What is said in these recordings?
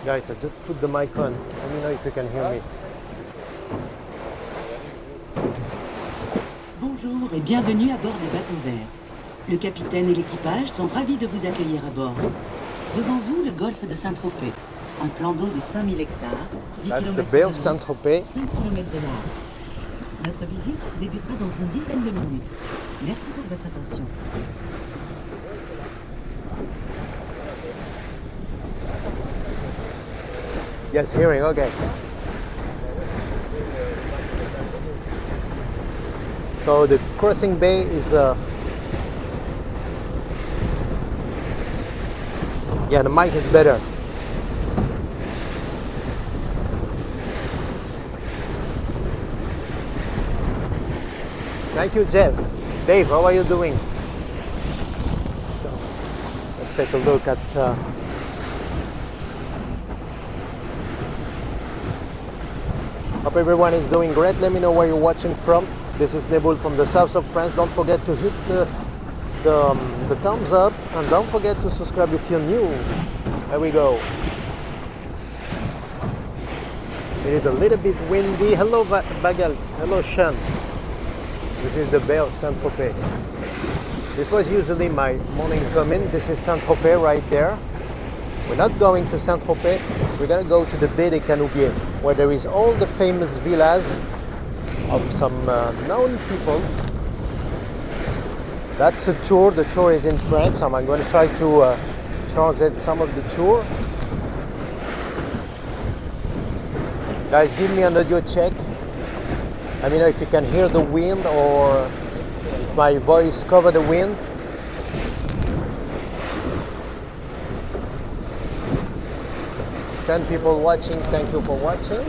Guys, I just put the mic on. Let me know if you can hear me. Bonjour et bienvenue à bord des bateaux verts. Le capitaine et l'équipage sont ravis de vous accueillir à bord. Devant vous, le golfe de Saint Tropez, un plan d'eau de 5000 hectares, 10 That's the km Bay de of long, Saint Tropez. 5 km de large. Notre visite débutera dans une dizaine de minutes. Merci pour votre attention. Yes, hearing, okay. So the crossing bay is yeah, the mic is better. Thank you, Jeff. Dave, how are you doing? Let's go. Let's take a look at hope everyone is doing great. Let me know where you're watching from. This is Neboul from the south of France. Don't forget to hit the thumbs up and don't forget to subscribe if you're new. There we go. It is a little bit windy. Hello Bagels. Hello Sean. This is the Bay of Saint Tropez. This was usually my morning coming. This is Saint Tropez right there. We're not going to Saint Tropez. We're gonna go to the Baie des Canoubiers, where there is all the famous villas of some known peoples. That's a tour. The tour is in French. I'm going to try to translate some of the tour. Guys, give me an audio check. Let me know if you can hear the wind or if my voice cover the wind. Ten people watching. Thank you for watching.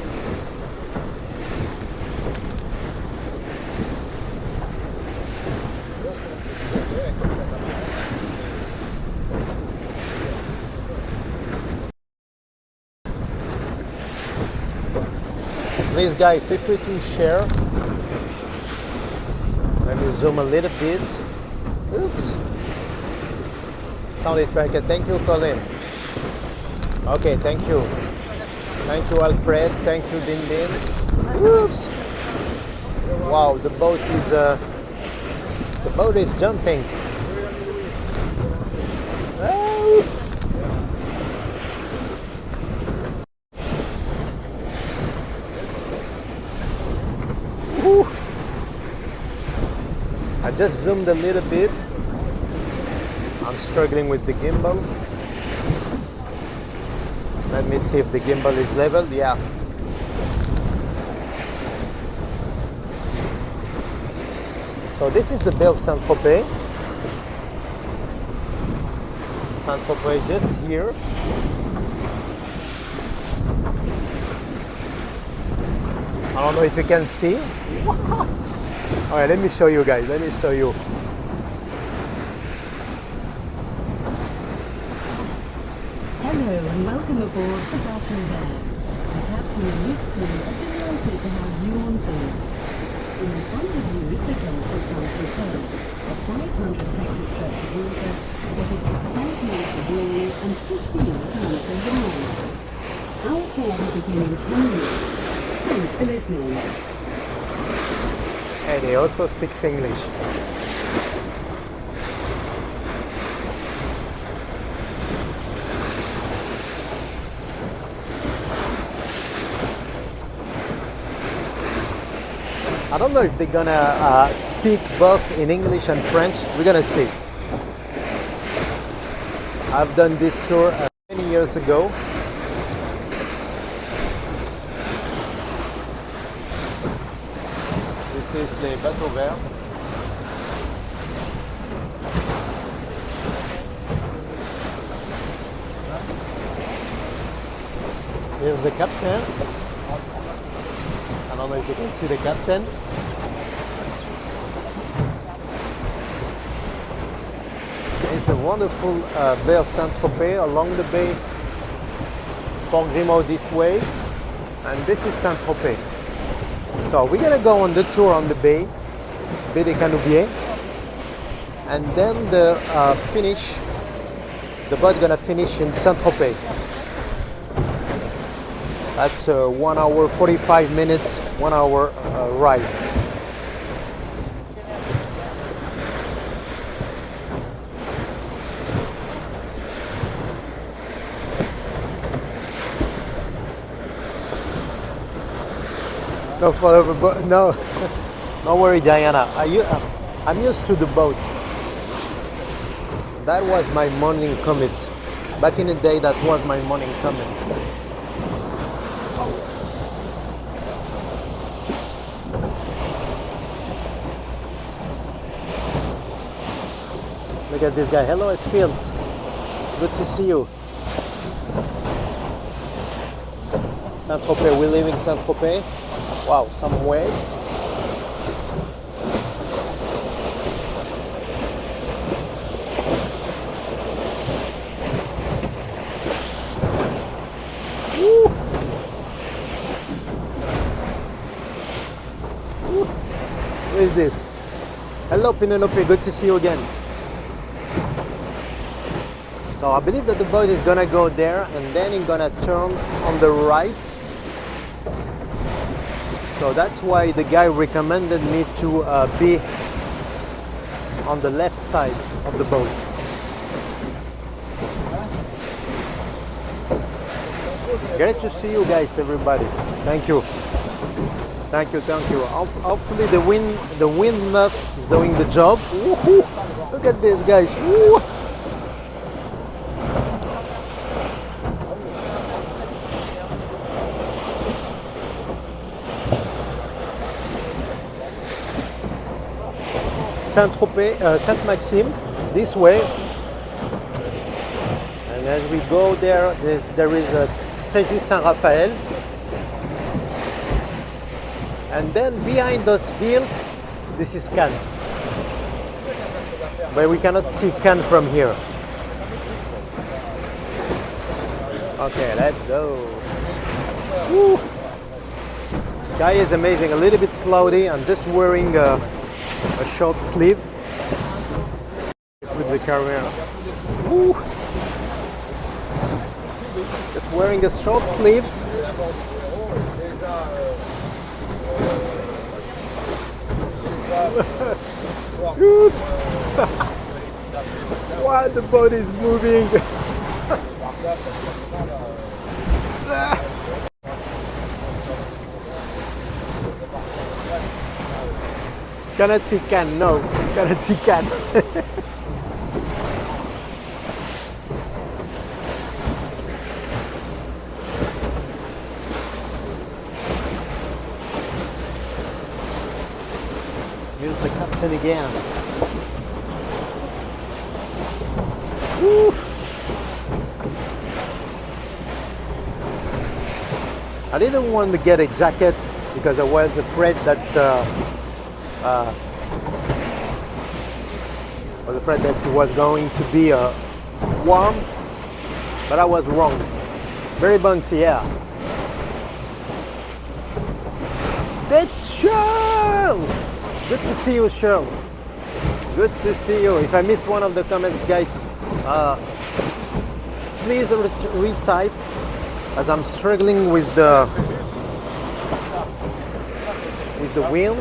Please guys, feel free to share. Let me zoom a little bit. Oops. Sound is better. Thank you, Colin. Okay, thank you. Thank you, Alfred. Thank you, Din Din. Oops. Wow, the boat is jumping. Oh. I just zoomed a little bit. I'm struggling with the gimbal. Let me see if the gimbal is leveled. Yeah. So this is the Bay of Saint Tropez. Saint Tropez is just here. I don't know if you can see. Alright, let me show you guys. Let me show you. Hello and welcome aboard the Bateau Vert. The captain and his crew are delighted to have you on board. In front of you is the Gulf of Saint Tropez, a 500 hectare stretch of water that is 12 meters long and 15 kilometers wide. Our tour will begin in 10 minutes. Thanks for listening. And he also speaks English. I don't know if they're gonna speak both in English and French. We're gonna see. I've done this tour many years ago. This is the Bateau Vert. Here's the captain. I don't know if you can see the captain. It's the wonderful Bay of Saint Tropez along the bay, Port Grimaud this way, and this is Saint Tropez. So we're gonna go on the tour on the bay, Baie des Canoubiers, and then the boat gonna finish in Saint Tropez. That's a 1 hour 45 minutes, 1 hour ride. No follow the boat. No, don't worry, Diana. I'm used to the boat. That was my morning commute. Back in the day, that was my morning commute. Look at this guy. Hello, S Fields. Good to see you. Saint Tropez. We're leaving Saint Tropez. Wow, some waves. Woo. Woo. Who is this? Hello, Penelope. Good to see you again. So I believe that the boat is gonna go there and then it's gonna turn on the right. So that's why the guy recommended me to be on the left side of the boat. Great to see you guys, everybody. Thank you. Thank you, thank you. Hopefully the wind muff is doing the job. Woohoo! Look at this, guys. Woo! Saint Tropez, Saint Maxime, this way. And as we go there, there is a Statue Saint Raphael. And then behind those hills, this is Cannes. But we cannot see Cannes from here. Okay, let's go. Woo. Sky is amazing, a little bit cloudy. I'm just wearing a short sleeve with the camera. Woo. Just wearing the short sleeves. Oops! Wow, the boat is moving. Cannot see Cannes, no, cannot see Cannes. Here's the captain again. Woo. I didn't want to get a jacket because I was afraid that it was going to be warm, but I was wrong. Very bouncy, yeah. That's Cheryl! Good to see you, Cheryl. Good to see you. If I miss one of the comments, guys, please retype, as I'm struggling with the wheel.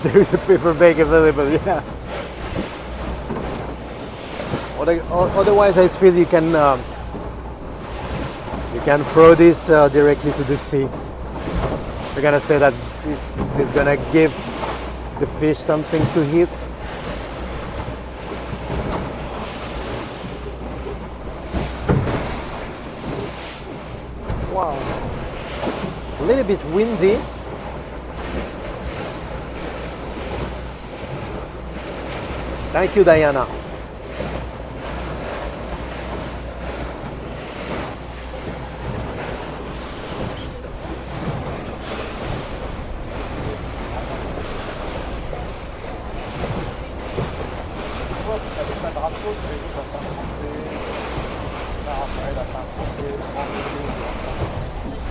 There is a paper bag available, yeah. Otherwise, I feel you can throw this directly to the sea. We're gonna say that it's gonna give the fish something to eat. Wow, a little bit windy. Thank you, Diana.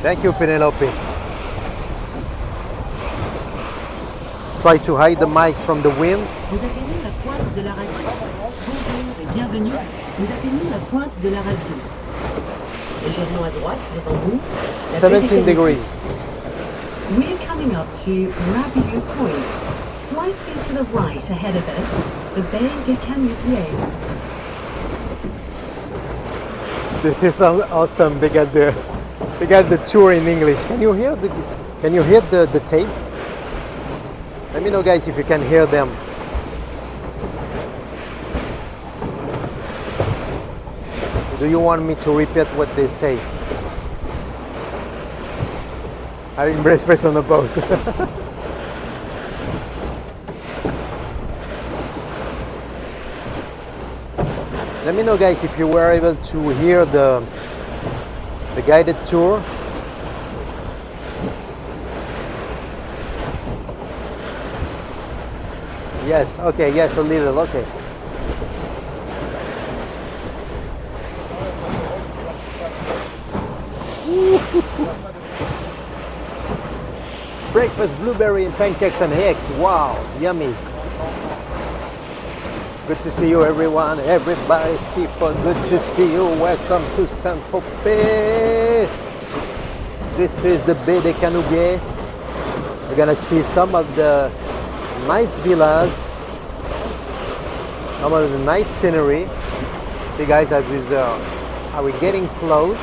Thank you, Penelope. Try to hide the mic from the wind. Vous atteignez la pointe de la radio. Bonjour et bienvenue. Vous atteignez la pointe de la radio. Légèrement à droite, devant vous, la baie des 17 Canoubiers. degrees. We're coming up to Rabieu Point. Slightly to the right ahead of us, the Baie des Canoubiers. This is awesome. They got the tour in English. Can you hear the tape? Let me know, guys, if you can hear them. Do you want me to repeat what they say? Having breakfast on the boat. Let me know, guys, if you were able to hear the guided tour. Yes, okay, yes, a little, okay. Breakfast, blueberry and pancakes and eggs. Wow, yummy. Good to see you, everyone, everybody, people. Good to see you. Welcome to Saint Tropez. This is the Baie des Canoubiers. We're gonna see some of the nice villas, some of the nice scenery. See, guys, are we getting close?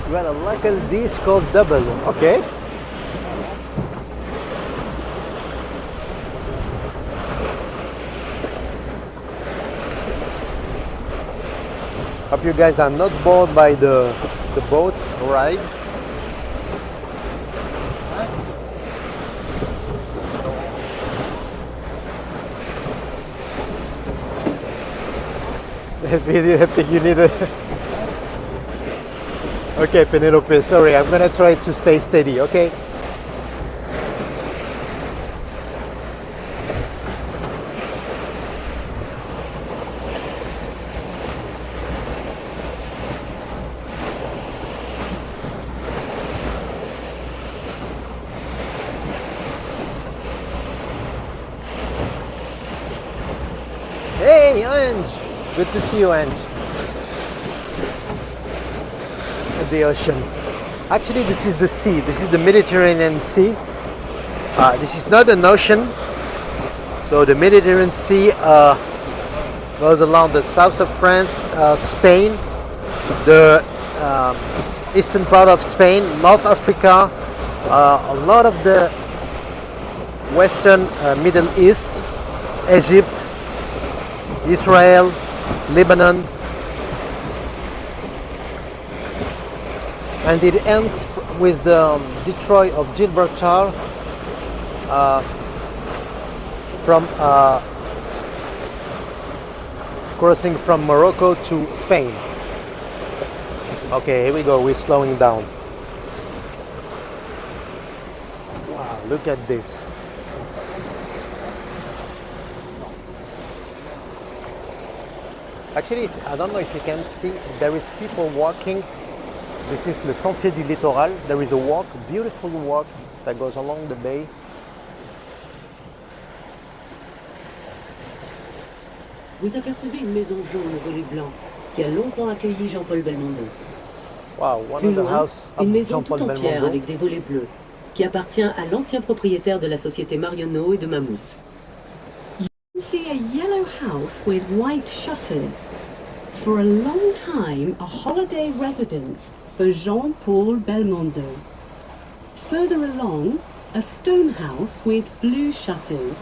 We got a local dish called Neboul. Okay. Hope you guys are not bored by the boat ride. I think you need a... Okay, Penelope, sorry, I'm gonna try to stay steady, okay? Hey, Ange! Good to see you, Ange. At the ocean. Actually, this is the sea. This is the Mediterranean Sea. This is not an ocean. So the Mediterranean Sea goes along the south of France, Spain, the eastern part of Spain, North Africa, a lot of the western Middle East, Egypt, Israel, Lebanon, and it ends with the Detroit of Gibraltar from crossing from Morocco to Spain. Okay, here we go, we're slowing down. Wow, look at this. Actually, I don't know if you can see, there is people walking. This is le Sentier du Littoral. There is a walk, beautiful walk that goes along the bay. Vous apercevez une maison jaune au volet blanc qui a longtemps accueilli Jean-Paul Belmondo. Wow, one Plus of the loin, house of une maison Jean-Paul toute en pierre Belmondo. avec des volets bleus qui appartient à l'ancien propriétaire de la société Marionneau et de Mammouth. You can see a yellow house with white shutters. For a long time, a holiday residence for Jean-Paul Belmondo. Further along, a stone house with blue shutters,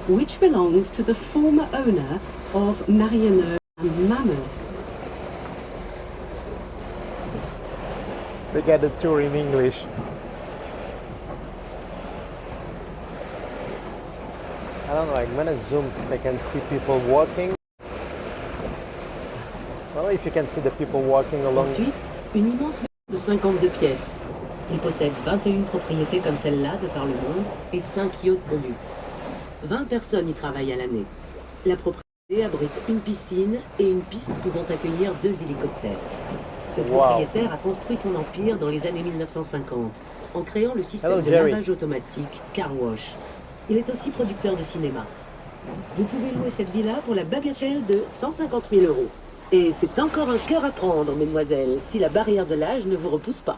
which belongs to the former owner of Marionneau and Mammouth. They get a tour in English. I don't know, I'm gonna zoom if I can see people walking. I don't know if you can see the people walking along. Ensuite, une immense de 52 pièces. Il possède 21 propriétés comme celle-là de par le monde et 5 yachts de luxe. 20 personnes y travaillent à l'année. La propriété abrite une piscine et une piste pouvant accueillir 2 hélicoptères. Ce propriétaire a construit son empire dans les années 1950 en créant le système de lavage automatique Car Wash. Il est aussi producteur de cinéma. Vous pouvez louer cette villa pour la bagatelle de 150 000 euros. Et c'est encore un cœur à prendre, mesdemoiselles, si la barrière de l'âge ne vous repousse pas.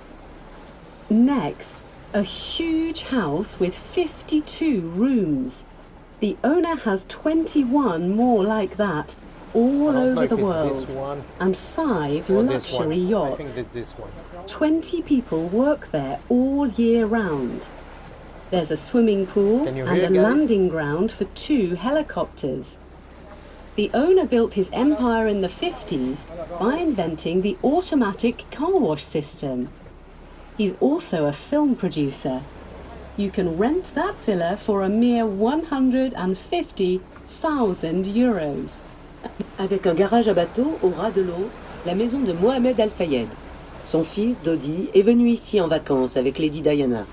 Next, a huge house with 52 rooms. The owner has 21 more like that all over the world, and 5 luxury yachts. 20 people work there all year round. There's a swimming pool and a landing ground for 2 helicopters. The owner built his empire in the 50s by inventing the automatic car wash system. He's also a film producer. You can rent that villa for a mere 150,000 euros. Avec un garage à bateau au ras de l'eau, la maison de Mohamed Al Fayed. Son fils, Dodi, est venu ici en vacances avec Lady Diana.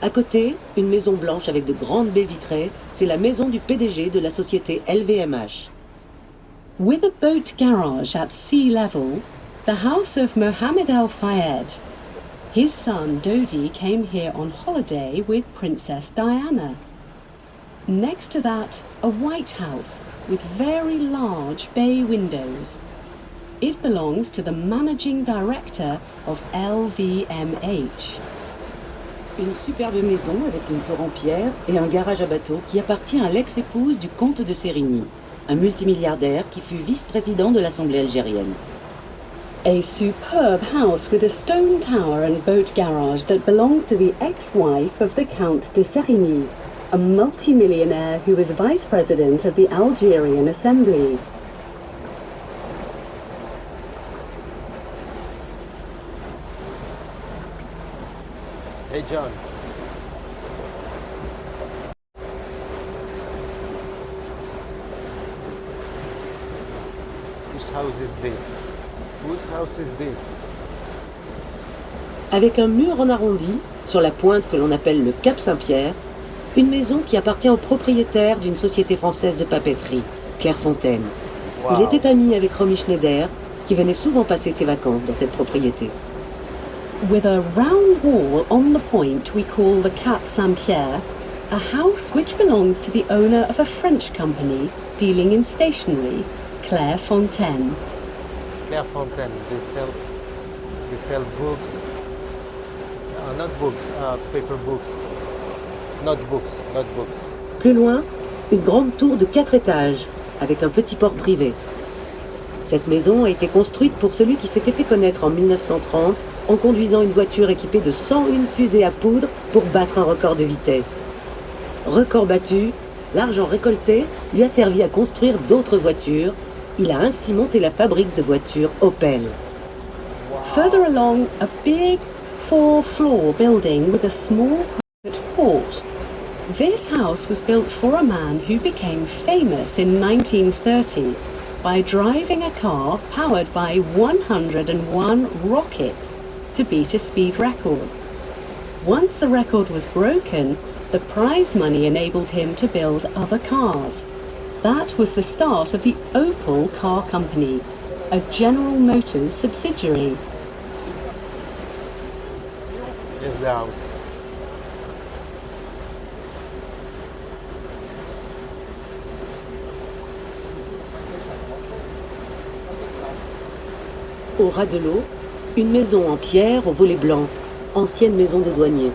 À côté, une maison blanche avec de grandes baies vitrées, c'est la maison du PDG de la société LVMH. With a boat garage at sea level, the house of Mohammed Al Fayed. His son Dodi came here on holiday with Princess Diana. Next to that, a white house with very large bay windows. It belongs to the managing director of LVMH. Une superbe maison avec une tour en pierre et un garage à bateau qui appartient à l'ex-épouse du comte de Sérigny, un multimilliardaire qui fut vice-président de l'Assemblée algérienne. A superb house with a stone tower and boat garage that belongs to the ex-wife of the Count de Sérigny, a multimillionaire who was vice president of the Algerian Assembly. Hey John. Whose house is this? Whose house is this? Avec un mur en arrondi, sur la pointe que l'on appelle le Cap Saint-Pierre, une maison qui appartient au propriétaire d'une société française de papeterie, Clairefontaine. Wow. Il était ami avec Romy Schneider, qui venait souvent passer ses vacances dans cette propriété. With a round wall on the point we call the Cap Saint-Pierre, a house which belongs to the owner of a French company dealing in stationery, Clairefontaine. Clairefontaine, they sell books, not books, paper books, notebooks. Plus loin, une grande tour de 4 étages, avec un petit port privé. Cette maison a été construite pour celui qui s'était fait connaître en 1930 en conduisant une voiture équipée de 101 fusées à poudre pour battre un record de vitesse. Record battu, l'argent récolté lui a servi à construire d'autres voitures. Il a ainsi monté la fabrique de voitures Opel. Wow. Further along, a big 4-floor building with a small private port. This house was built for a man who became famous in 1930 by driving a car powered by 101 rockets to beat a speed record. Once the record was broken, the prize money enabled him to build other cars. That was the start of the Opel Car Company, a General Motors subsidiary. Here's the house. Au ras de l'eau, une maison en pierre au volet blanc, ancienne maison de douanier.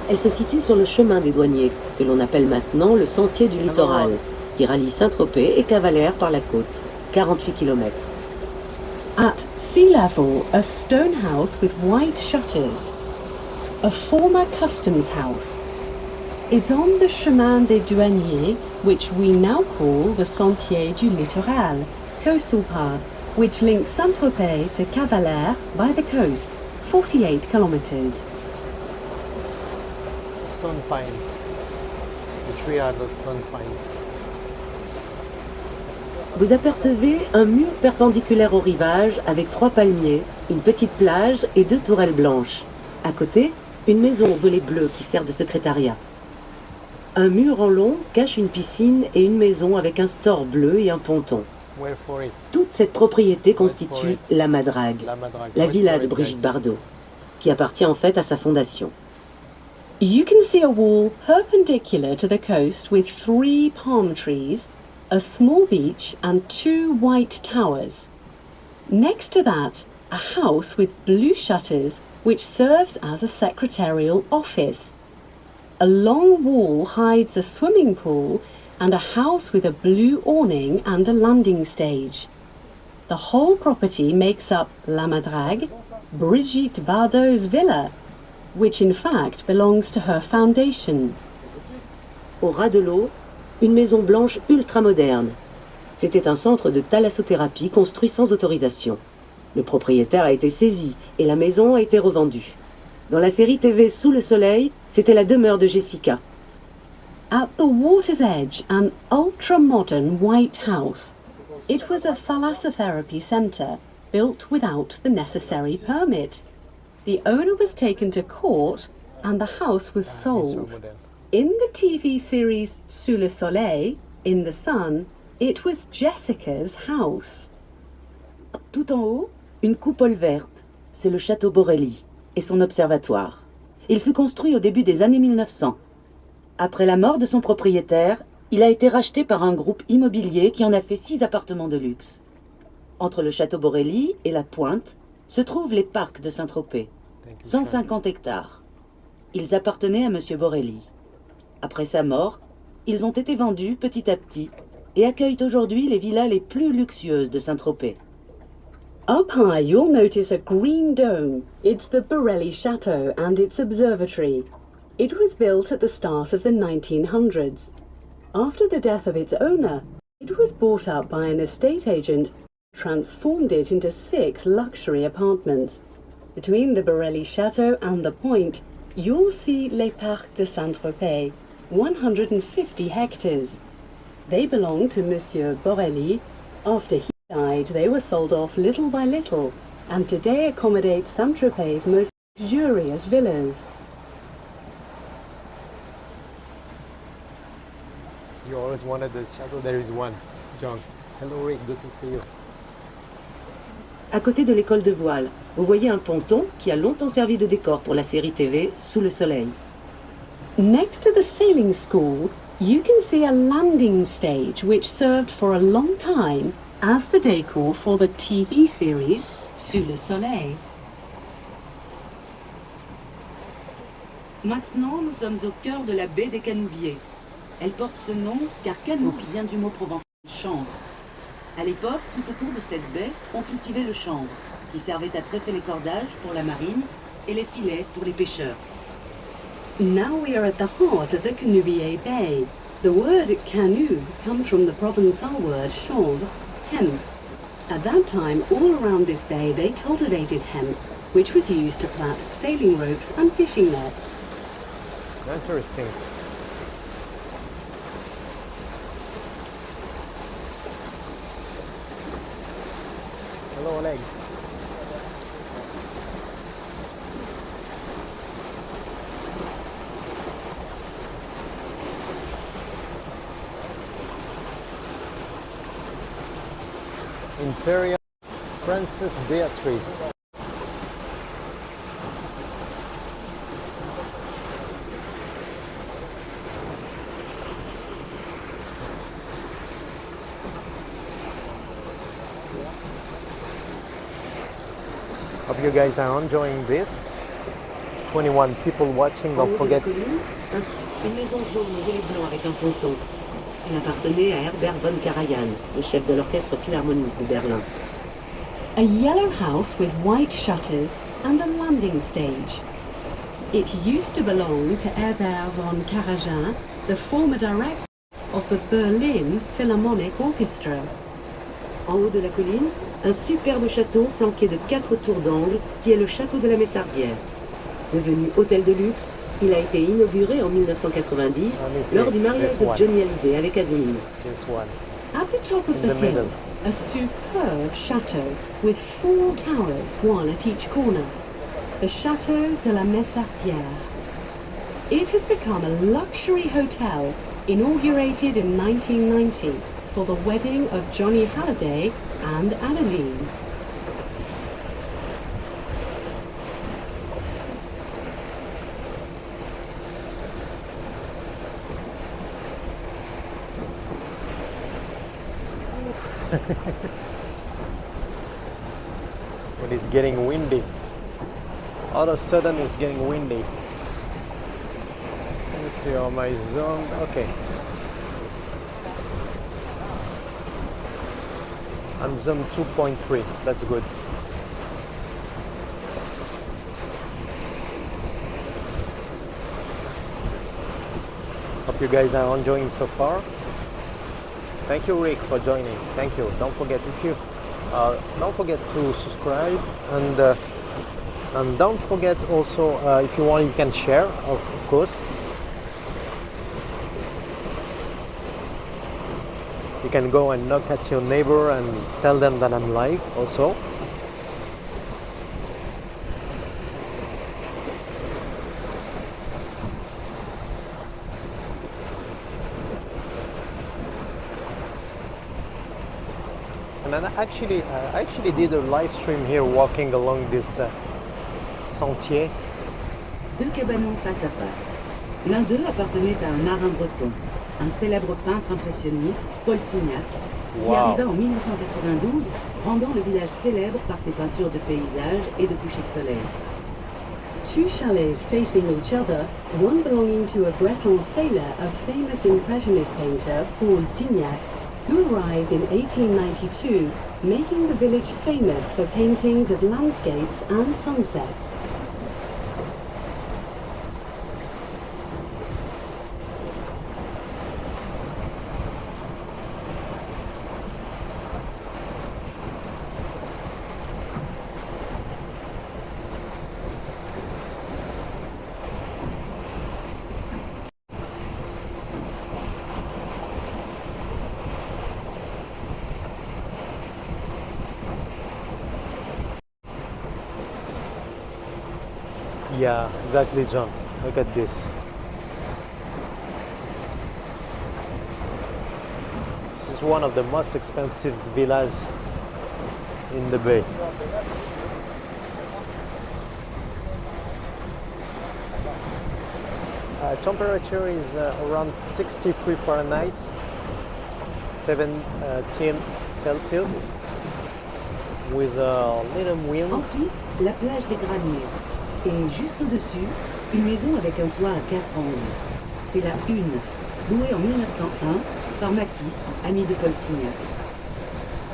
Elle se situe sur le chemin des douaniers, que l'on appelle maintenant le sentier du littoral, qui rallie Saint Tropez et Cavalère par la côte, 48 km. At sea level, a stone house with white shutters, a former customs house. It's on the chemin des douaniers, which we now call the sentier du littoral, coastal path, which links Saint Tropez to Cavalère by the coast, 48 kilometers. Stone pines. The tree are the stone pines. Vous apercevez un mur perpendiculaire au rivage avec 3 palmiers, une petite plage et 2 tourelles blanches. À côté, une maison aux volets bleus qui sert de secrétariat. Un mur en long cache une piscine et une maison avec un store bleu et un ponton. Wait for it. Toute cette propriété constitue la Madrague, la villa de Brigitte Bardot, qui appartient en fait à sa fondation. You can see a wall perpendicular to the coast with 3 palm trees, a small beach and 2 white towers. Next to that, a house with blue shutters which serves as a secretarial office. A long wall hides a swimming pool and a house with a blue awning and a landing stage. The whole property makes up La Madrague, Brigitte Bardot's villa, which in fact belongs to her foundation. Au ras de l'eau, une maison blanche ultra-moderne. C'était un centre de thalassothérapie construit sans autorisation. Le propriétaire a été saisi et la maison a été revendue. Dans la série TV Sous le soleil, c'était la demeure de Jessica. At the water's edge, an ultra-modern white house. It was a thalassotherapy centre built without the necessary permit. The owner was taken to court and the house was sold. In the TV series Sous le soleil, in the sun, it was Jessica's house. Tout en haut, une coupole verte. C'est le château Borelli et son observatoire. Il fut construit au début des années 1900. Après la mort de son propriétaire, il a été racheté par un groupe immobilier qui en a fait 6 appartements de luxe. Entre le château Borelli et la Pointe se trouvent les parcs de Saint Tropez, 150 hectares. Ils appartenaient à M. Borelli. Après sa mort, ils ont été vendus petit à petit et accueillent aujourd'hui les villas les plus luxueuses de Saint Tropez. Up high, you'll notice a green dome. It's the Borelli Chateau and its observatory. It was built at the start of the 1900s. After the death of its owner, it was bought up by an estate agent who transformed it into 6 luxury apartments. Between the Borelli Chateau and the Point, you'll see Les Parcs de Saint Tropez, 150 hectares. They belong to Monsieur Borelli. After he died, they were sold off little by little, and today accommodate Saint Tropez's most luxurious villas. You always wanted this chateau. There is one. John. Hello Rick, good to see you. À côté de l'école de voile, vous voyez un ponton qui a longtemps servi de décor pour la série TV Sous le soleil. Next to the sailing school, you can see a landing stage which served for a long time as the decor for the TV series Sous le soleil. Maintenant, nous sommes au cœur de la baie des Canoubiers. Elle porte ce nom car Canoub vient du mot provençal chanvre. À l'époque, tout autour de cette baie, on cultivait le chanvre, qui servait à tresser les cordages pour la marine et les filets pour les pêcheurs. Now we are at the heart of the Canoubiers Bay. The word canoe comes from the Provençal word chanvre, hemp. At that time, all around this bay they cultivated hemp, which was used to plait sailing ropes and fishing nets. Interesting. Hello Oleg. Imperial Princess Beatrice. Hope you guys are enjoying this. 21 people watching, don't forget. Une maison jaune et blanc avec un ponton. Elle appartenait à Herbert von Karajan, le chef de l'orchestre philharmonique de Berlin. A yellow house with white shutters and a landing stage. It used to belong to Herbert von Karajan, the former director of the Berlin Philharmonic Orchestra. En haut de la colline, un superbe château flanqué de 4 tours d'angle qui est le château de la Messardière. Devenu hôtel de luxe, il a été inauguré en 1990 lors du mariage de Johnny Hallyday avec Adeline. At the top of in the the hill, middle. a superb chateau with 4 towers, one at each corner. The Château de la Messartière. It has become a luxury hotel inaugurated in 1990 for the wedding of Johnny Halliday and Adeline. When it's getting windy. All of a sudden it's getting windy. Let's see how my zone. Okay. I'm zone 2.3. That's good. Hope you guys are enjoying so far. Thank you, Rick, for joining. Thank you. Don't forget don't forget to subscribe, and don't forget also if you want you can share of course. You can go and knock at your neighbor and tell them that I'm live also. And I actually did a live stream here walking along this sentier. 2 cabanons face à face. L'un d'eux appartenait à un marin breton, un célèbre peintre impressionniste, Paul Signac, qui arriva en 1992, rendant le village célèbre par ses peintures de paysages et de couchers de soleil. 2 chalets facing each other, one belonging to a Breton sailor of famous Impressionist painter Paul Signac, who arrived in 1892, making the village famous for paintings of landscapes and sunsets. Yeah, exactly, John. Look at this. This is one of the most expensive villas in the bay. Temperature is around 63 Fahrenheit, 17 Celsius, with a little wind. Ensuite, la plage des Graniers. Et juste au-dessus, une maison avec un toit à 4 angles. C'est la Une, louée en 1901 par Matisse, ami de Paul Signac.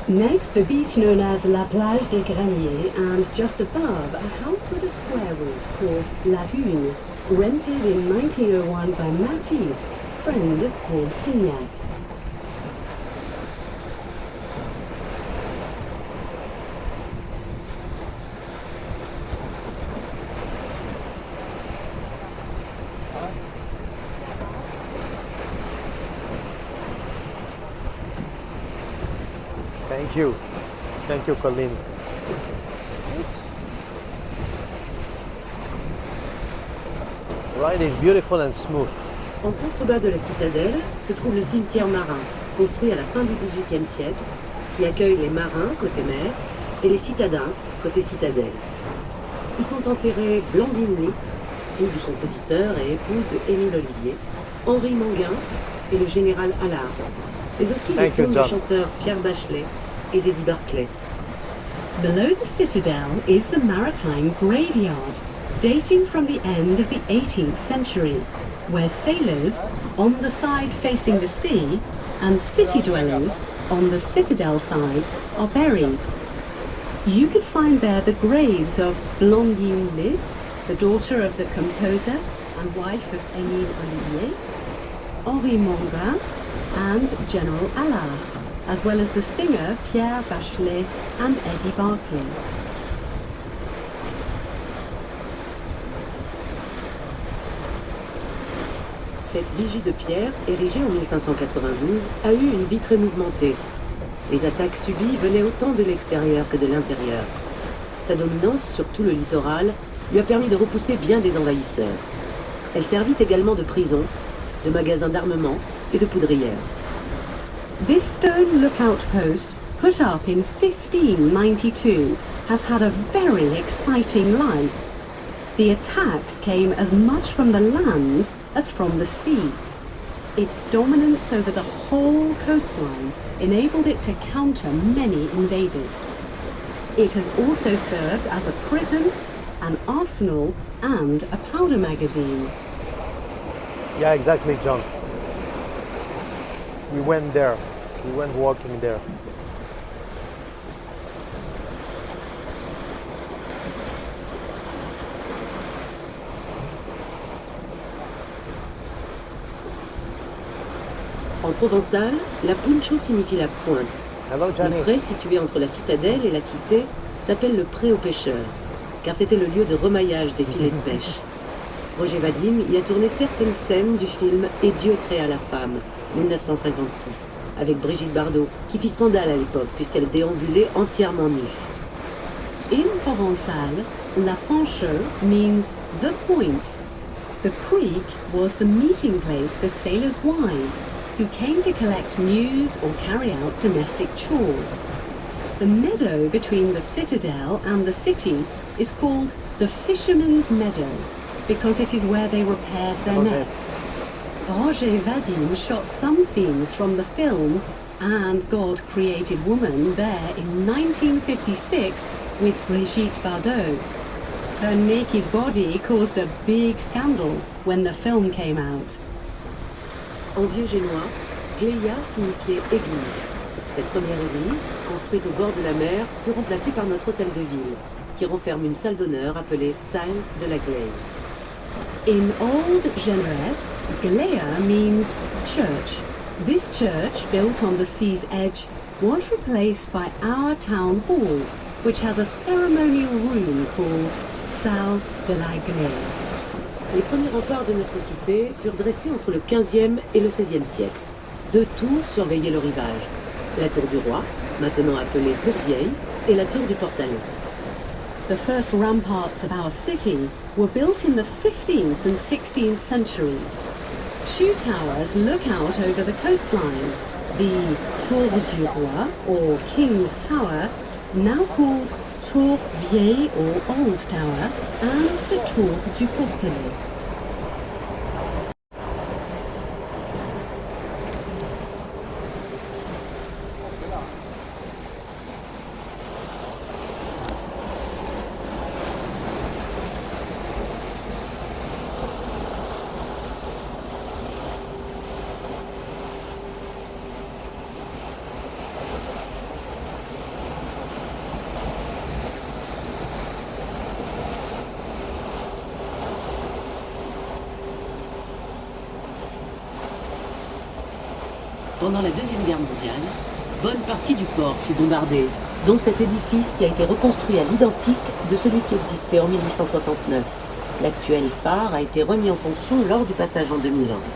Next, the beach known as La Plage des Graniers, and just above, a house with a square roof called La Une, rented in 1901 by Matisse, friend of Paul Signac. Thank you, Colleen. Oops. Ride is beautiful and smooth. En contrebas de la citadelle se trouve le cimetière marin, construit à la fin du XVIIIe siècle, qui accueille les marins côté mer et les citadins côté citadelle. Ils sont enterrés Blandine Litt, fille du compositeur et épouse de Émile Olivier, Henri Manguin et le général Allard, mais aussi les tombes du chanteur Pierre Bachelet et d'Eddie Barclay. Below the citadel is the maritime graveyard, dating from the end of the 18th century, where sailors, on the side facing the sea, and city dwellers, on the citadel side, are buried. You can find there the graves of Blandine List, the daughter of the composer and wife of Émile Olivier, Henri Manguin, and General Allard, as well as the singer Pierre Bachelet and Eddie Barclay. Cette vigie de pierre, érigée en 1592, a eu une vie très mouvementée. Les attaques subies venaient autant de l'extérieur que de l'intérieur. Sa dominance sur tout le littoral lui a permis de repousser bien des envahisseurs. Elle servit également de prison, de magasin d'armement et de poudrière. This stone lookout post, put up in 1592, has had a very exciting life. The attacks came as much from the land as from the sea. Its dominance over the whole coastline enabled it to counter many invaders. It has also served as a prison, an arsenal, and a powder magazine. Yeah, exactly, John. We went there. We went walking there. En provençal, la puncho signifie la pointe. Hello, Le Janice. pré situé entre la citadelle et la cité s'appelle le pré aux pêcheurs, car c'était le lieu de remaillage des filets de pêche. Roger Vadim y a tourné certaines scènes du film Et Dieu créa la femme, 1956, avec Brigitte Bardot, qui fit scandale à l'époque puisqu'elle déambulait entièrement nue. In Provençal, La Poncho means the point. The creek was the meeting place for sailors' wives who came to collect news or carry out domestic chores. The meadow between the citadel and the city is called the Fisherman's Meadow because it is where they repaired their Okay. nets. Roger Vadim shot some scenes from the film And God Created Woman there in 1956 with Brigitte Bardot. Her naked body caused a big scandal when the film came out. En vieux génois, Gleia signifiait église. Cette première église, construite au bord de la mer, fut remplacée par notre hôtel de ville, qui renferme une salle d'honneur appelée salle de la Gleille. In Old Generes, Gleia means church. This church, built on the sea's edge, was replaced by our town hall, which has a ceremonial room called Salle de la Gleille. Les premiers remparts de notre cité furent dressés entre le XVe et le XVIe siècle. Deux tours surveillaient le rivage. La tour du roi, maintenant appelée tour vieille, et la tour du portalet. The first ramparts of our city were built in the 15th and 16th centuries. Two towers look out over the coastline. The Tour du Roi, or King's Tower, now called Tour Vieille or Old Tower, and the Tour du Portalet. Pendant la Deuxième Guerre mondiale, bonne partie du port fut bombardée, dont cet édifice qui a été reconstruit à l'identique de celui qui existait en 1869. L'actuel phare a été remis en fonction lors du passage en 2001.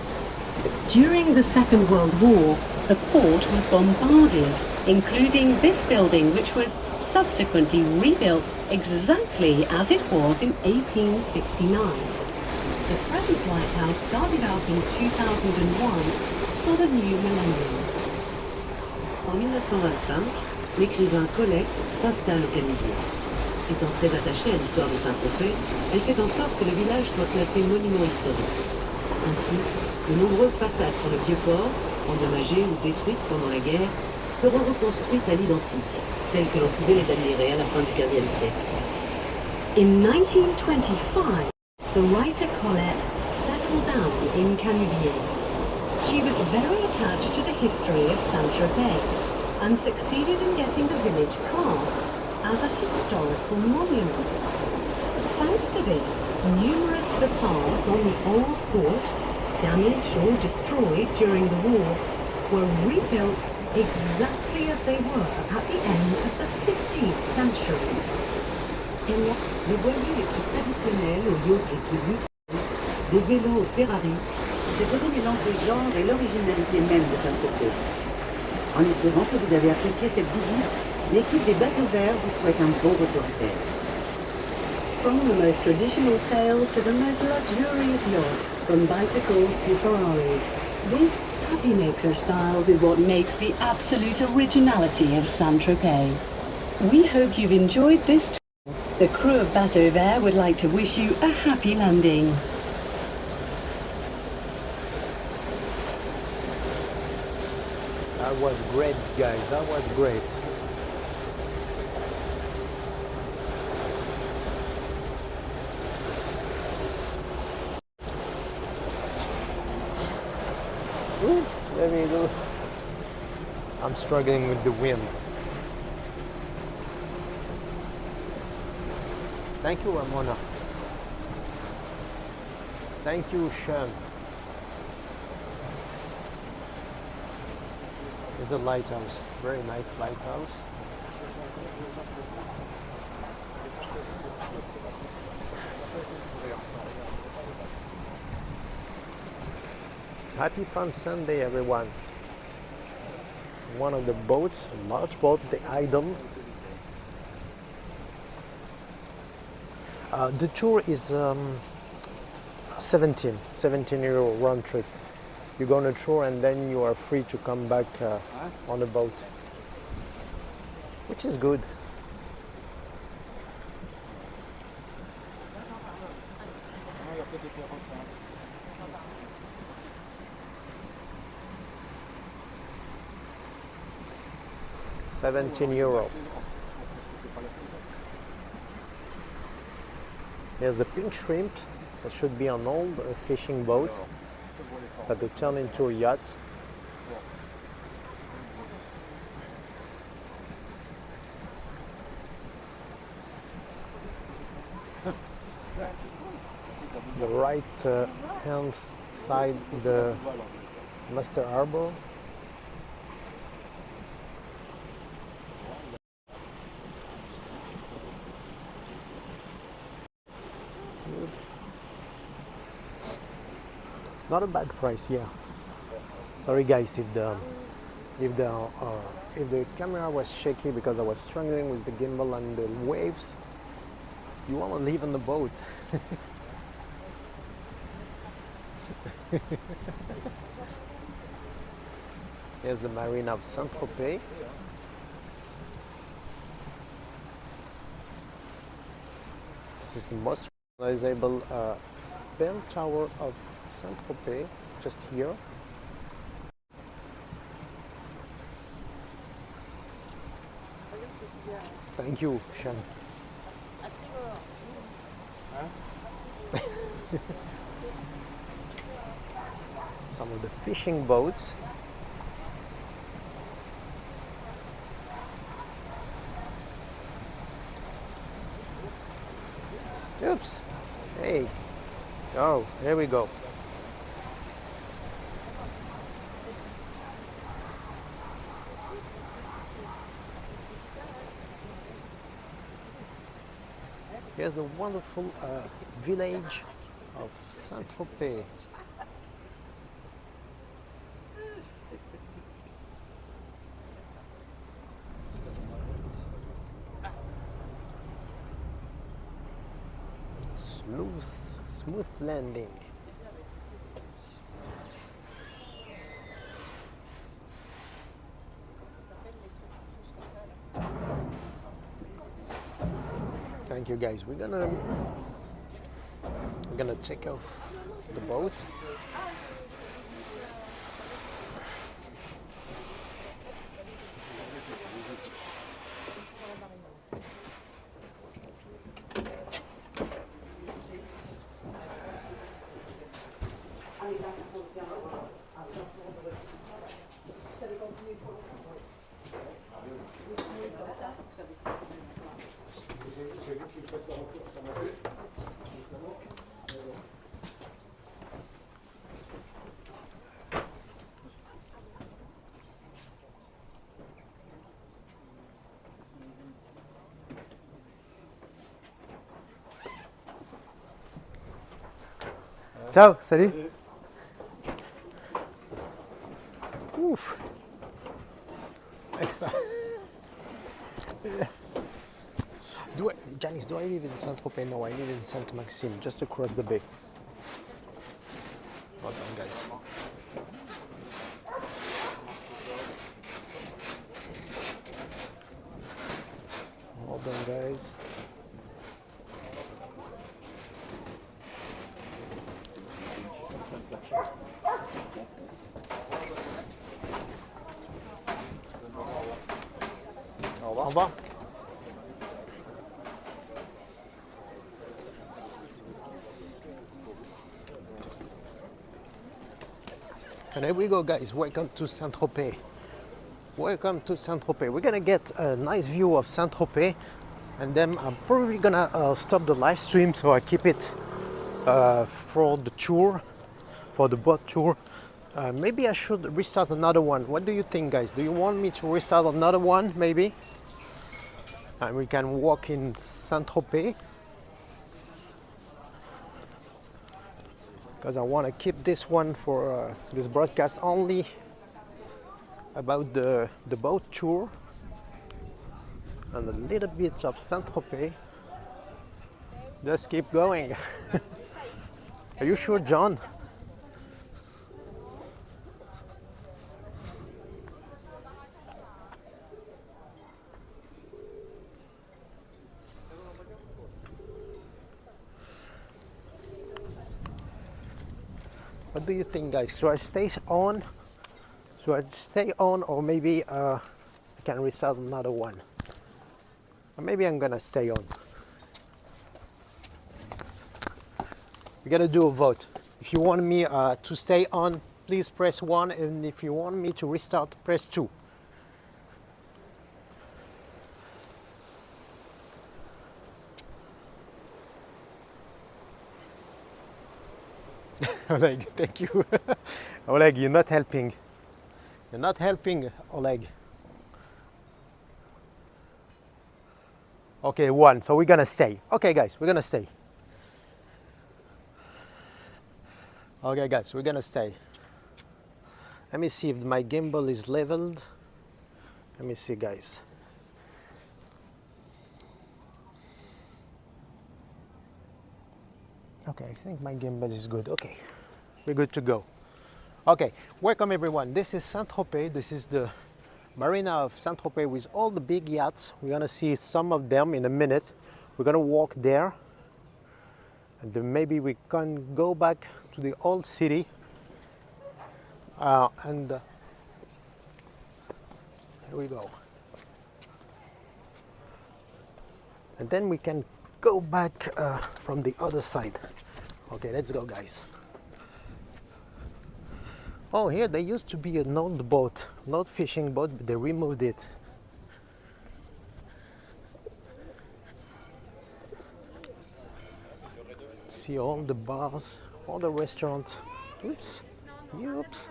During the Second World War, the port was bombarded, including this building, which was subsequently rebuilt exactly as it was in 1869. The present lighthouse started up in 2001 for the new millennium. En 1925, l'écrivain Colette s'installe au Canoubiers. Étant très attachée à l'histoire de Saint Tropez, elle fait en sorte que le village soit classé monument historique. Ainsi, de nombreuses façades sur le vieux port, endommagées ou détruites pendant la guerre, seront reconstruites à l'identique, telles que l'on pouvait les admirer à la fin du XVe siècle. In 1925, the writer Colette settled down in Canoubiers. She was very attached to the history of Saint Tropez and succeeded in getting the village classed as a historical monument. Thanks to this, numerous facades on the old port, damaged or destroyed during the war, were rebuilt exactly as they were at the end of the 15th century. Et là, le voilier les plus traditionnels au yacht les plus luxueux, des vélos Ferrari, C'est aussi mélange de genre et l'originalité même de Saint Tropez. En espérant que vous avez apprécié cette visite, l'équipe des bateaux verts vous souhaite un bon retour à terre. From the most traditional sails to the most luxurious yachts, from bicycles to Ferraris, this happy mix of styles is what makes the absolute originality of Saint Tropez. We hope you've enjoyed this tour. The crew of Bateau Vert would like to wish you a happy landing. That was great, guys. That was great. Oops, there we go. I'm struggling with the wind. Thank you, Ramona. Thank you, Sean. There's a lighthouse. Very nice lighthouse. Happy Palm Sunday, everyone. One of the boats, a large boat, the Idol. The tour is 17 euro round trip. You go on a tour and then you are free to come back on a boat, which is good. €17. There's the pink shrimp that should be an old fishing boat, but they turn into a yacht. The right hand side, the Master Harbor. Not a bad price, yeah. Sorry guys if the camera was shaky because I was struggling with the gimbal and the waves. You want to live on the boat. Here's the marina of Saint Tropez. This is the most recognizable bell tower of Saint Tropez, just here. Thank you, Sean. Some of the fishing boats. Oops. Hey. Oh, here we go. Here's the wonderful village of Saint Tropez. Smooth landing. Thank you guys. We're gonna take off the boat. Ciao, salut. Janice, do I live in Saint Tropez? No, I live in Saint Maxime, just across the bay. Hold on, guys. Hold on, guys. Au revoir. And here we go, guys. Welcome to Saint Tropez. Welcome to Saint Tropez. We're gonna get a nice view of Saint Tropez, and then I'm probably gonna stop the live stream so I keep it for the tour, for the boat tour. Maybe I should restart another one. What do you think, guys? Do you want me to restart another one, maybe? And we can walk in Saint Tropez, because I want to keep this one for this broadcast only about the boat tour and a little bit of Saint Tropez. Just keep going. Are you sure, John? What do you think, guys? Should I stay on? Should I stay on, or maybe I can restart another one? Or maybe I'm gonna stay on. We gotta do a vote. If you want me to stay on, please press 1, and if you want me to restart, press 2. Oleg, thank you. Oleg, you're not helping. You're not helping, Oleg. Okay, 1. So we're gonna stay. Okay, guys, we're gonna stay. Okay, guys, we're gonna stay. Let me see if my gimbal is leveled. Let me see, guys. Okay, I think my gimbal is good. Okay, we're good to go. Okay, welcome everyone. This is Saint Tropez. This is the marina of Saint Tropez with all the big yachts. We're gonna see some of them in a minute. We're gonna walk there, and then maybe we can go back to the old city. Here we go. And then we can go back from the other side. Okay, let's go, guys. Oh, here there used to be an old boat, an old fishing boat, but they removed it. See all the bars, all the restaurants. Oops, oops.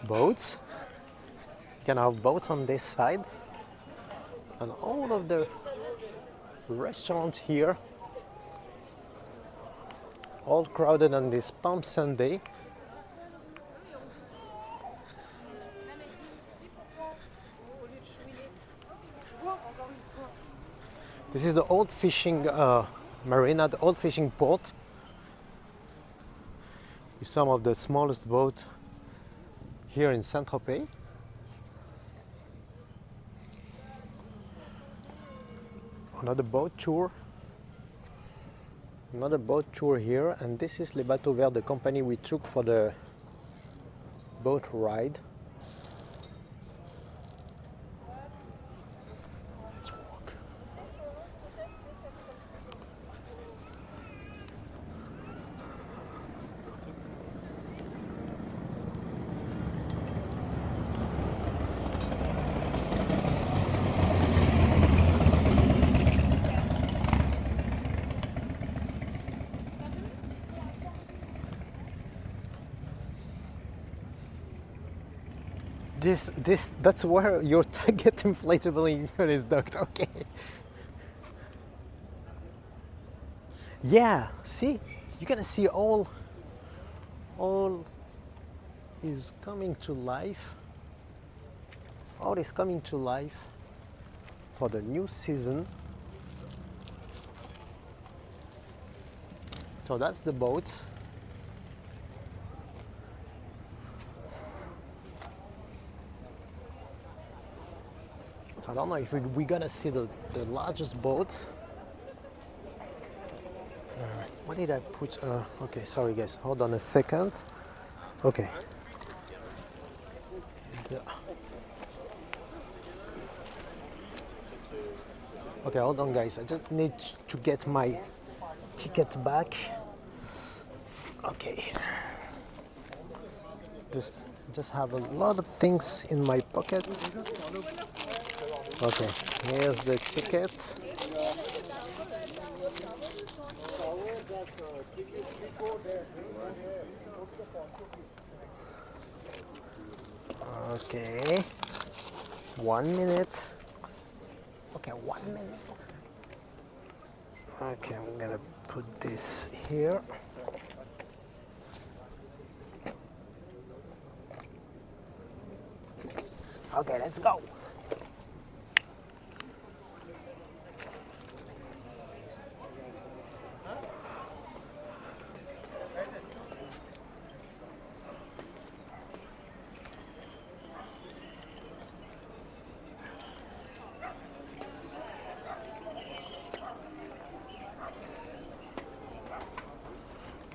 Boats. You can have boats on this side, and all of the restaurants here, all crowded on this Palm Sunday. This is the old fishing marina, the old fishing port, with some of the smallest boats here in Saint Tropez. Another boat tour here, and this is Les Bateaux Verts, the company we took for the boat ride. Let's walk. That's where your target inflatable unicorn is docked. Okay. Yeah, see, you're gonna see all is coming to life. All is coming to life for the new season. So that's the boat. I don't know if we're gonna see the largest boats. What did I put? Okay, sorry guys, hold on a second. Okay. Okay, hold on guys, I just need to get my ticket back. Okay. Just have a lot of things in my pocket. Okay, here's the ticket. Okay, 1 minute. Okay, 1 minute. Okay, I'm gonna put this here. Okay, let's go.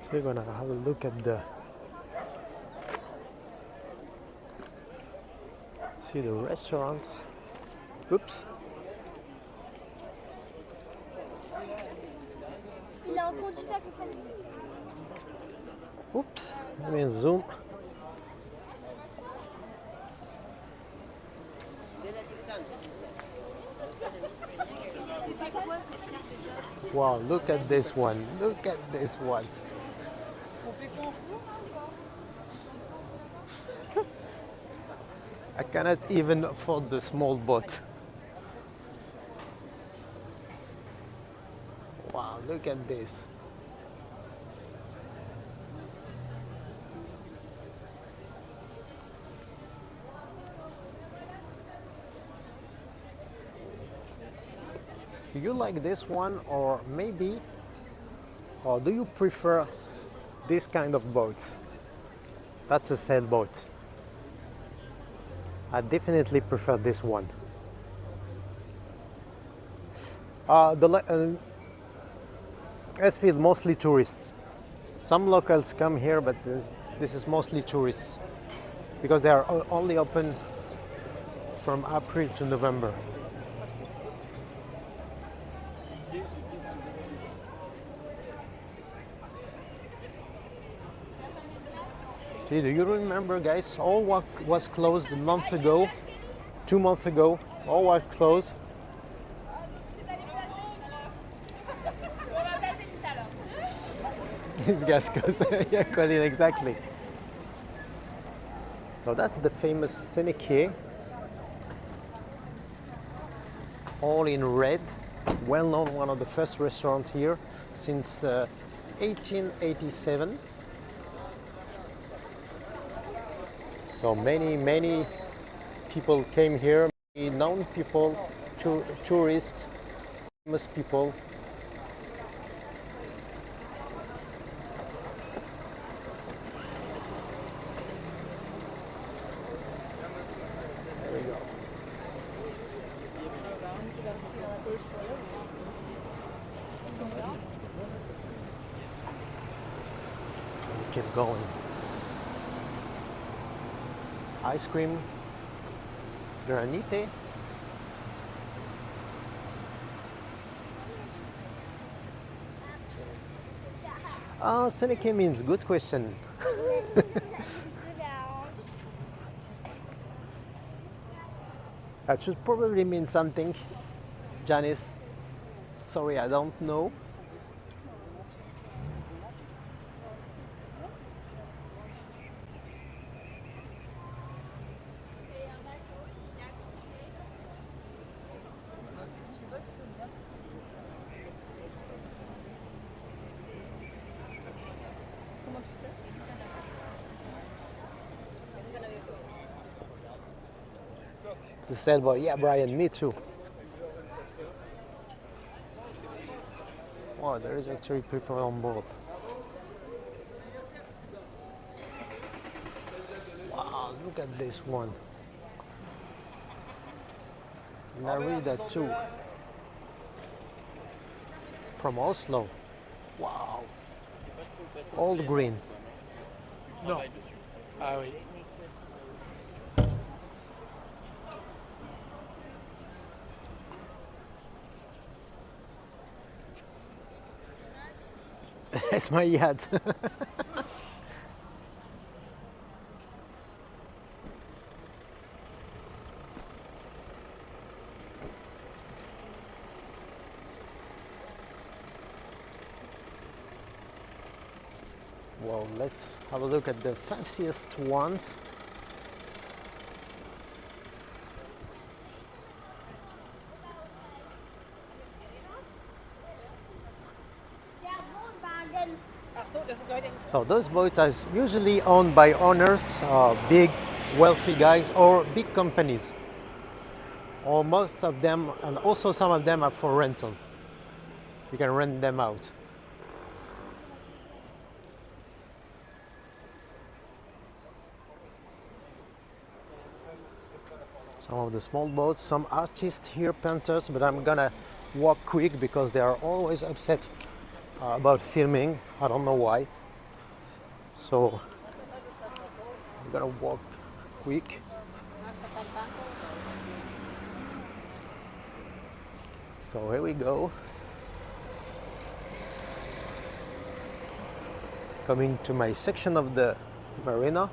So we're gonna have a look at see the restaurants. Oops. Il est en conduite accompagnée. Oops. Let me zoom. Wow, look at this one. Look at this one. I cannot even afford the small boat. Wow, look at this. Do you like this one, or do you prefer this kind of boats? That's a sailboat. I definitely prefer this one. Esfield, mostly tourists. Some locals come here, but this is mostly tourists because they are only open from April to November. See, do you remember, guys? All what was closed a month ago, 2 months ago, all was closed. This gas goes, yeah, Colin, exactly. So that's the famous Sénéquier, all in red, well known, one of the first restaurants here since 1887. So many people came here, many known people, tourists, famous people. There we go. Keep going. Ice cream, granite. Sénéquier means good question. That should probably mean something, Janice. Sorry, I don't know. The sailboat, yeah, Brian, me too. Wow, there is actually people on board. Wow, look at this one. Narita too. From Oslo. Wow. All green. Non. Ah oui. That's my yacht. Well, let's have a look at the fanciest ones. So those boats are usually owned by owners, big wealthy guys or big companies. Or most of them, and also some of them are for rental. You can rent them out. Some of the small boats, some artists here, painters, but I'm gonna walk quick because they are always upset about filming. I don't know why. So I'm gonna walk quick. So here we go. Coming to my section of the marina.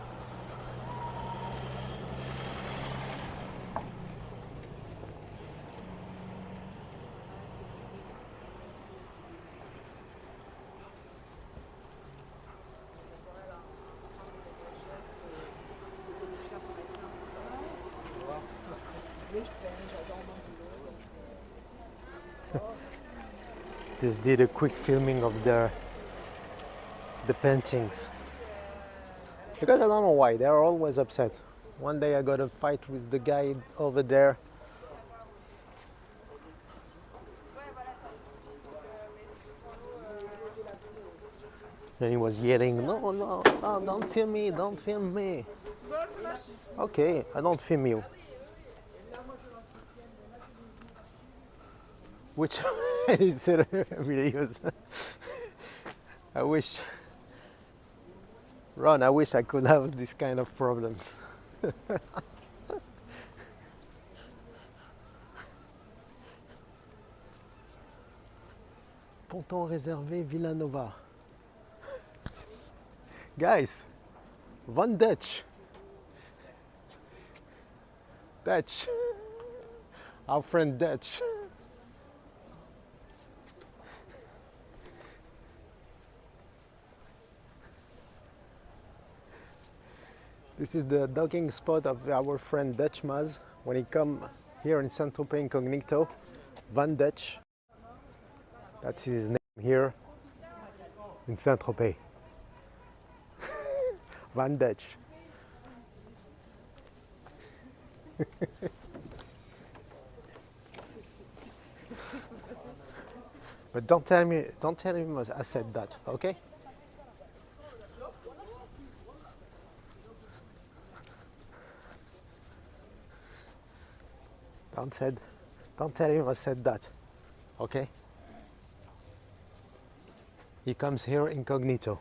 Just did a quick filming of the paintings because I don't know why they're always upset. One day I got a fight with the guy over there. And he was yelling, no, no, no, don't film me, don't film me. Okay, I don't film you. Which is really use. I wish, Ron, I wish I could have this kind of problems. Ponton réservé Villanova. Guys, Van Dutch. Dutch. Our friend Dutch. This is the docking spot of our friend Dutch Maz when he come here in Saint Tropez Incognito. Van Dutch. That's his name here in Saint Tropez. Van Dutch. But don't tell him I said that, okay? Don't tell him I said that, okay? He comes here incognito.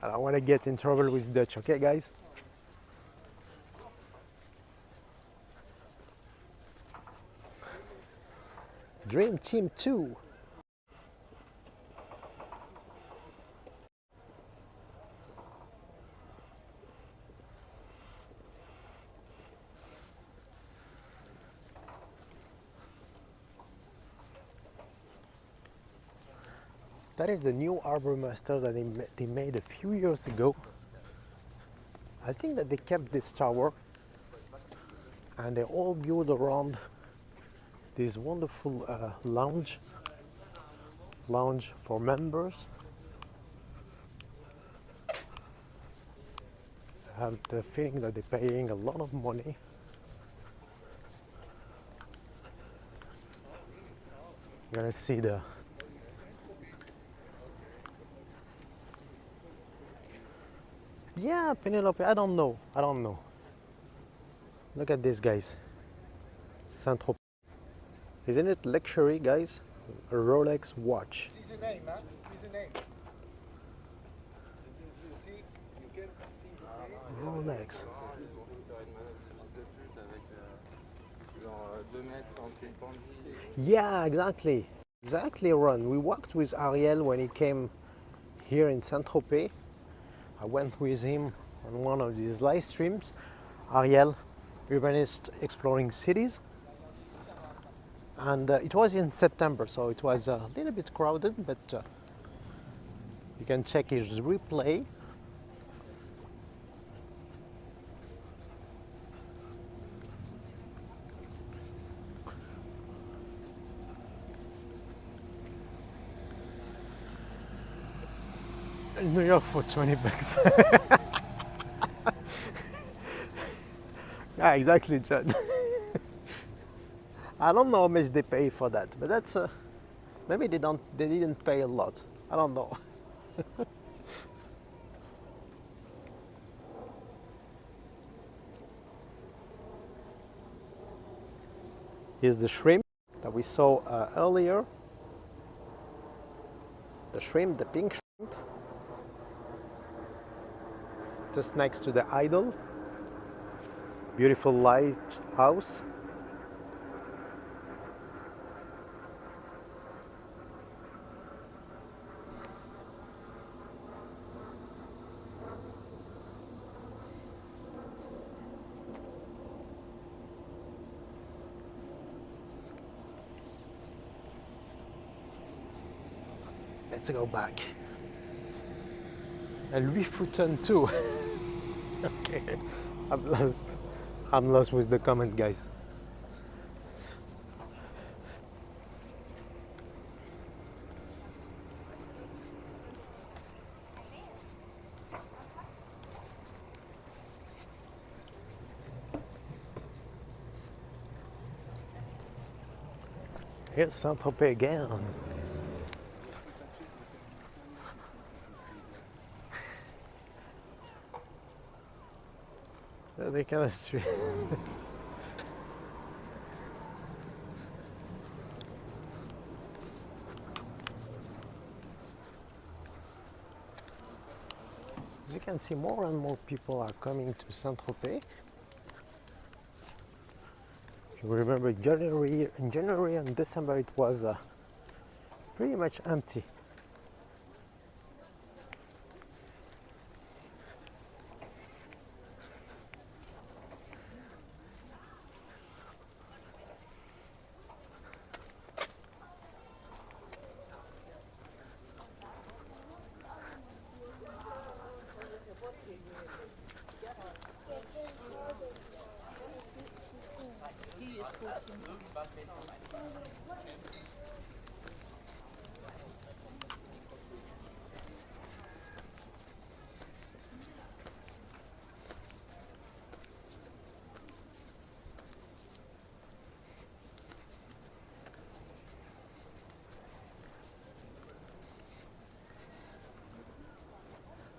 I don't want to get in trouble with Dutch, okay guys? Dream Team 2. That is the new Harbor Master that they made a few years ago. I think that they kept this tower and they all built around this wonderful lounge for members. I have the feeling that they're paying a lot of money. You're gonna see the yeah, Penelope, I don't know. Look at this, guys. Saint Tropez. Isn't it luxury, guys? A Rolex watch. See the name, huh? See the name. You see, you can see the name. Rolex. Yeah, exactly. Exactly, Ron. We walked with Ariel when he came here in Saint Tropez. I went with him on one of these live streams. Ariel, urbanist exploring cities. And it was in September, so it was a little bit crowded, but you can check his replay. In New York for 20 bucks. Yeah, exactly, John. I don't know how much they pay for that, but that's maybe they didn't pay a lot. I don't know. Here's the shrimp that we saw earlier. The shrimp, the pink shrimp, just next to the idol. Beautiful lighthouse. Let's go back. And Louis Vuitton too. Okay, I'm lost with the comment, guys. Here's Saint Tropez again. The chemistry. As you can see, more and more people are coming to Saint Tropez. If you remember, in January and December it was pretty much empty.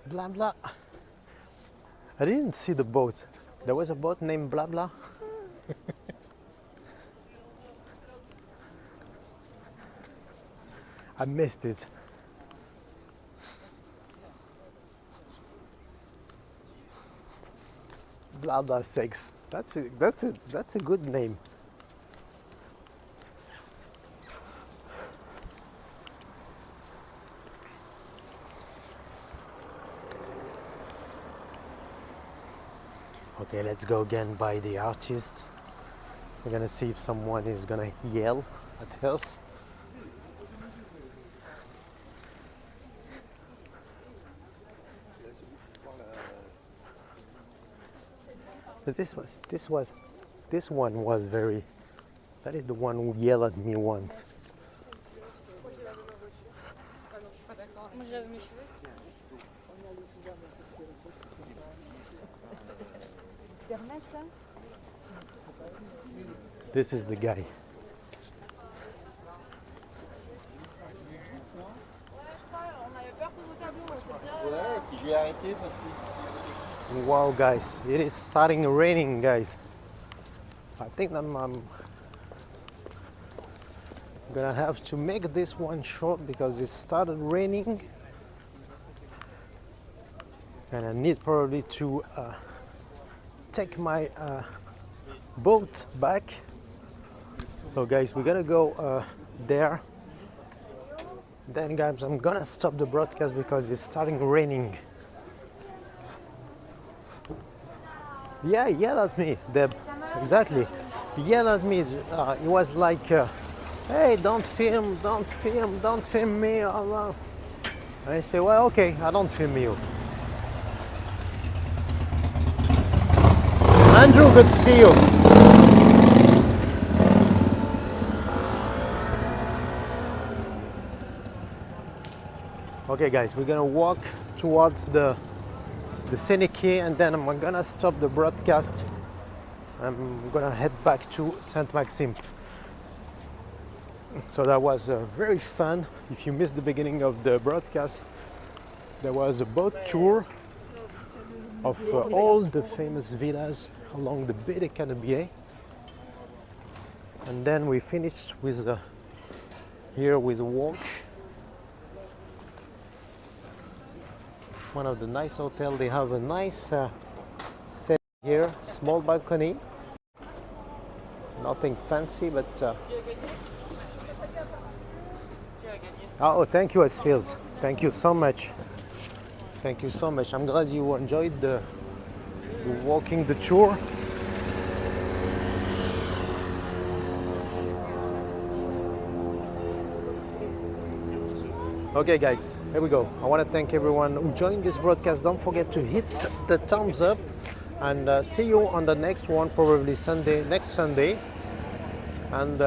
Blah blah. I didn't see the boat. There was a boat named Blah Blah. I missed it. Blah Blah 6. That's a good name. Okay, let's go again by the artist. We're gonna see if someone is gonna yell at us. But this one was very That is the one who yelled at me once. Moi je lave mes cheveux. Permet ça? This is the guy. On avait peur que vous saviez, c'est bien. Ouais, puis j'ai arrêté parce que. Wow, guys, it is starting raining, guys. I think I'm gonna have to make this one short because it started raining, and I need probably to take my boat back. So, guys, we're gonna go there. Then, guys, I'm gonna stop the broadcast because it's starting raining. Yeah, yell at me, Deb. Exactly. Yell at me. It was like, hey, don't film me. And I say, well, okay, I don't film you. Andrew, good to see you. Okay, guys, we're gonna walk towards the scenic quay, and then I'm gonna stop the broadcast. I'm gonna head back to Saint-Maxime. So that was very fun. If you missed the beginning of the broadcast, there was a boat tour of all the famous villas along the Baie de Canoubiers, and then we finished with here with a walk. One of the nice hotels, they have a nice set here, small balcony, nothing fancy, but oh, thank you, Esfields. Thank you so much. Thank you so much. I'm glad you enjoyed the walking the tour. Okay, guys, here we go. I want to thank everyone who joined this broadcast. Don't forget to hit the thumbs up, and see you on the next one, probably next Sunday. And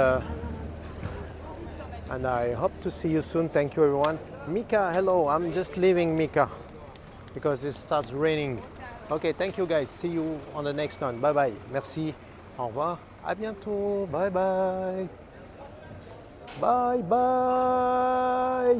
I hope to see you soon. Thank you, everyone. Mika, hello. I'm just leaving, Mika, because it starts raining. Okay, thank you, guys. See you on the next one. Bye bye. Merci. Au revoir. À bientôt. Bye bye. Bye bye.